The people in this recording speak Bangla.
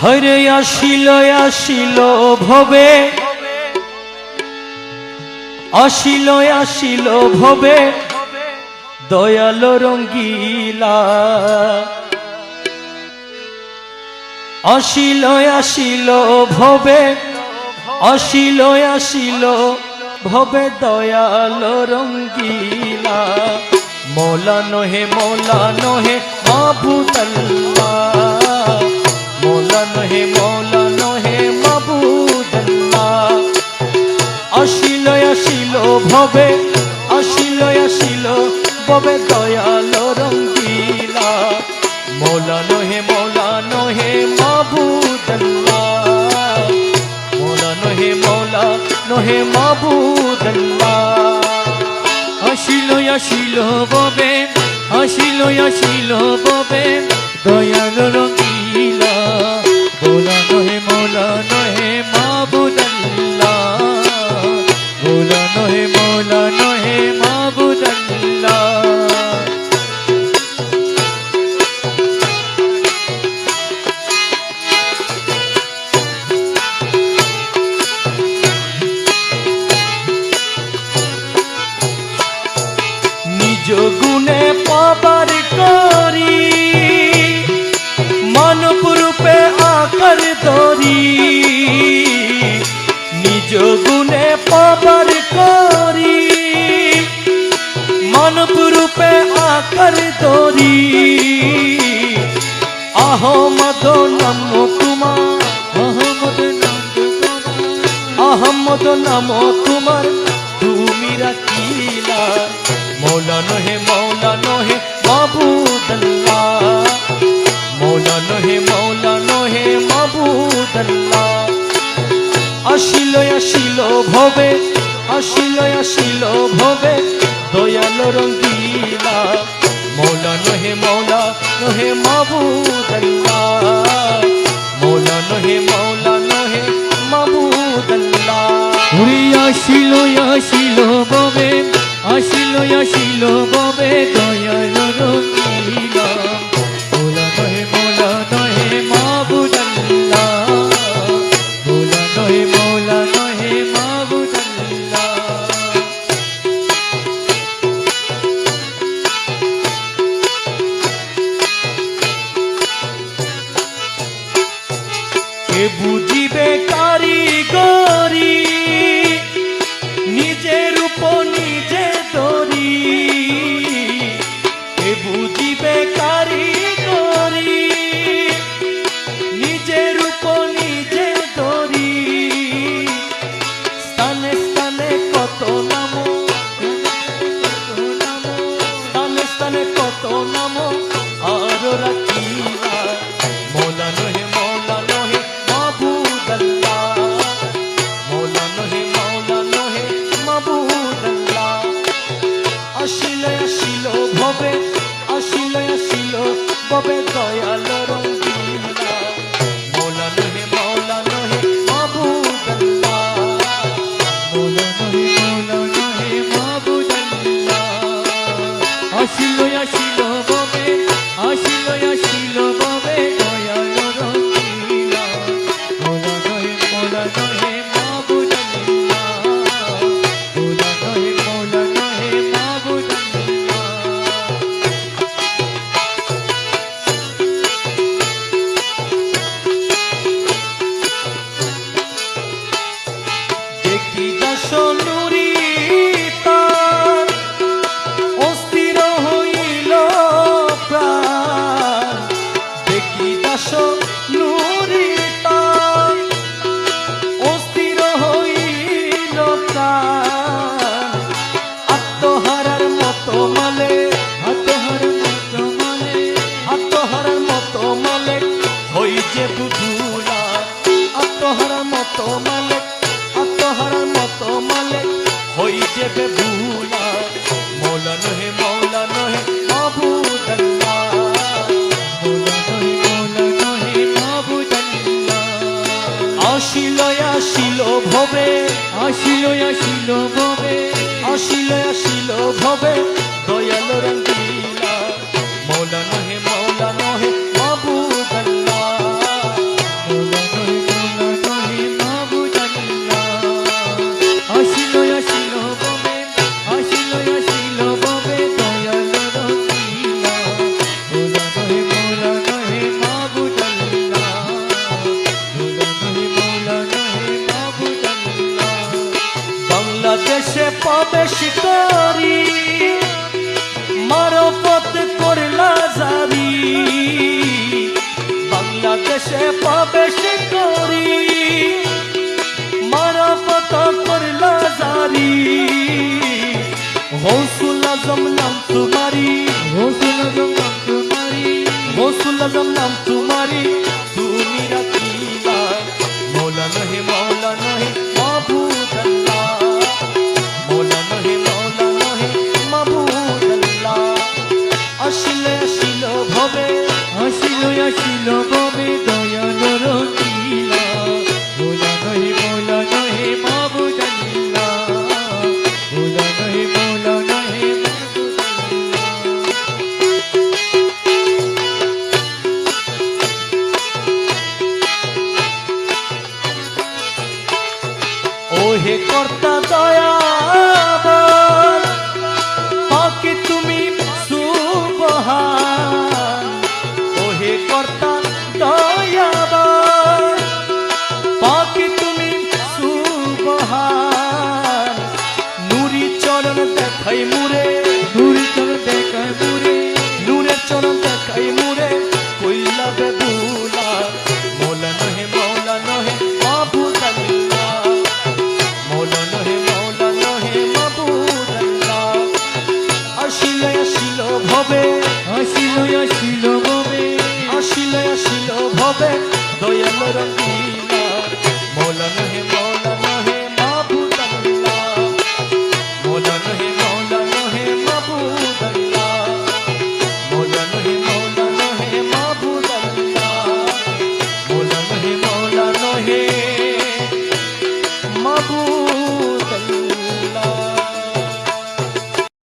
হরে আসিল আসিল ভবে, আসিল আসিল ভবে দয়াল রঙ্গিলা। আসিল আসিল ভবে, আসিল আসিল ভবে দয়াল রঙ্গিলা। মৌলা নহে মৌলা নহে মাবুদ আল্লাহ, মৌলা নহে মৌলা নহে মাবুদ আল্লাহ। আসিল আসিল ভবে, আসিল আসিল ভবে দয়াল রঙ্গিলা। মৌলা নহে মৌলা নহে মাবুদ আল্লাহ, মৌলা নহে মৌলা নহে মাবুদ আল্লাহ। আসিল আসিল ভবে, আসিল আসিল ভবে দয়াল রঙ্গিলা। মৌলা নহে মৌলা নহে মাবুদ আল্লাহ, মৌলা নহে মৌলা নহে মাবুদ আল্লাহ। নিজ গুণে পাবার করি মানব রূপে আকার ধরি, নিজ গুণে পাবার করি মানব রূপে আকার ধরি। আহমদ নাম তোমার, আহমদ নাম তোমার, আহমদ নাম তোমার তুমি রাখিলা। মৌলা নহে মৌলা নহে মাবুদ আল্লাহ, মৌলা নহে মৌলা নহে মাবুদ আল্লাহ। আসিল আসিল ভবে, আসিল আসিল ভবে দয়াল রঙ্গিলা। মৌলা নহে মৌলা নহে মাবুদ আল্লাহ, মৌলা নহে মৌলা নহে মাবুদ আল্লাহ। উড়ি আসিল আসিল ভবে, আসিল আসিল ভবে দয়াল রঙ্গিলা। মৌলা নহে মৌলা নহে মাবুদ আল্লাহ, মৌলা নহে মৌলা নহে মাবুদ আল্লাহ। কে বুঝিবে কারিগরি নিজের উপর নিজে ধরি, কে বুঝিবে কারিগরি নিজের উপর নিজে ধরি। স্থানে স্থানে কত নাম, স্থানে স্থানে কত নাম আরো রাখিলা। মৌলা নহে মৌলা নহে মাবুদ আল্লাহ, মৌলা নহে মৌলা নহে মাবুদ আল্লাহ। আসিল আসিল ভবে, আসিল আসিল ভবে দয়াল রঙ্গিলা। মৌলা নহে মৌলা নহে মাবুদ আল্লাহ, মৌলা নহে মৌলা নহে মাবুদ আল্লাহ। আসিল আসিল ভবে, আসিল আসিল ভবে দয়াল রঙ্গিলা। মৌলা নহে মৌলা নহে মাবুদ আল্লাহ, মৌলা নহে মৌলা নহে মাবুদ আল্লাহ। দেখি দাস নুরি তার অস্থির হইল প্রাণ, দেখি দাস নুরি তার অস্থির হইল প্রাণ। আত্মহারার মতো মালে, আত্মহারার মতো মালে, আত্মহারার মতো মালে হই যে বুধুলা। আত্মহারার মতো মালে, আত্মহারার মতো মালে হই যে বেভুলা। মৌলা নহে মৌলা নহে মাবুদ আল্লাহ, মৌলা নহে মৌলা নহে মাবুদ আল্লাহ। আসিল আসিল ভবে, আসিল আসিল ভবে, আসিল আসিল ভবে দয়াল রঙ্গিলা। মৌলা নহে মৌলা নহে মাবুদ আল্লাহ, দেশে প্রবেশ করি মারা পাতা করলা জারি গৌসুল আজম নাম তোমারি গৌসুল আজম নাম তোমারি গৌসুল আজম নাম তোমারি তুমি রাখিলা মৌলা নহে মাবুদ আল্লাহ মৌলা নহে মাবুদ আল্লাহ আসিলে আসিল ভবে আসিল আসিল ববে দয়াল রঙ্গিলা মৌলা নহে মাবুদ আল্লাহ মৌলা নহে মাবুদ ওহে কর্তা দয়াবান পাকি তুমি সুবহান ওহে কর্তা দয়াবান পাকি তুমি সুবহান নুরি চরণ দেখাই মুরে নুরি চল দেখায় মুরে নূরের চরণ দেখাই মুরে কইলা বেবুলা মৌলা নহে মাবুদ আল্লাহ মৌলা নহে মাবুদ আল্লাহ আসিলে আসিল ভবে আসিল আসিল ববে আসিলে আসিল ভবে দয়াল রঙ্গিলা